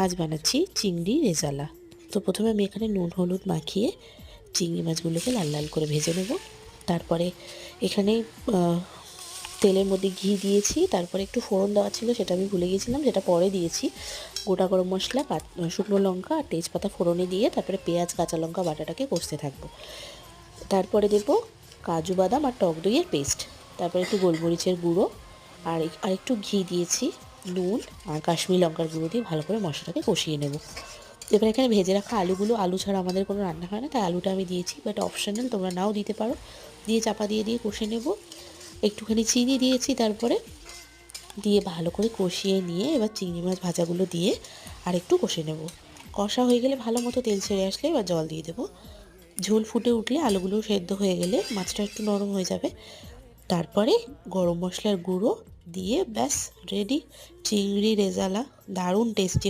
আজ বানাচ্ছি চিংড়ি রেজালা। তো প্রথমে আমি এখানে নুন হলুদ মাখিয়ে চিংড়ি মাছগুলোকে লাল লাল করে ভেজে নেব। তারপরে এখানে তেলের মধ্যে ঘি দিয়েছি, তারপরে একটু ফোড়ন দেওয়া ছিল, সেটা আমি ভুলে গিয়েছিলাম, যেটা পরে দিয়েছি। গোটা গরম মশলা, শুকনো লঙ্কা আর তেজপাতা ফোড়নে দিয়ে তারপরে পেঁয়াজ কাঁচা লঙ্কা বাটাটাকে কষতে থাকবো। তারপরে দেব কাজু বাদাম আর টক দইয়ের পেস্ট, তারপরে একটু গোলমরিচের গুঁড়ো আর একটু ঘি দিয়েছি, নুন আর কাশ্মীরি লঙ্কার গুঁড়ো দিয়ে ভালো করে মশলাটাকে কষিয়ে নেব। এবার এখানে ভেজে রাখা আলু ছাড়া আমাদের কোনো রান্না হয় না, তাই আলুটা আমি দিয়েছি, বাট অপশনাল, তোমরা নাও দিতে পারো। দিয়ে চাপা দিয়ে কষে নেব। একটুখানি চিনি দিয়েছি, তারপরে দিয়ে ভালো করে কষিয়ে নিয়ে এবার চিংড়ি মাছ ভাজাগুলো দিয়ে আর একটু কষে নেব। কষা হয়ে গেলে ভালো মতো তেল ছেড়ে আসলে এবার জল দিয়ে দেবো। ঝোল ফুটে উঠলে আলুগুলো সেদ্ধ হয়ে গেলে মাছটা একটু নরম হয়ে যাবে, তারপরে গরম মশলার গুঁড়ো দিয়ে ব্যাস রেডি চিংড়ি রেজালা। দারুণ টেস্টি।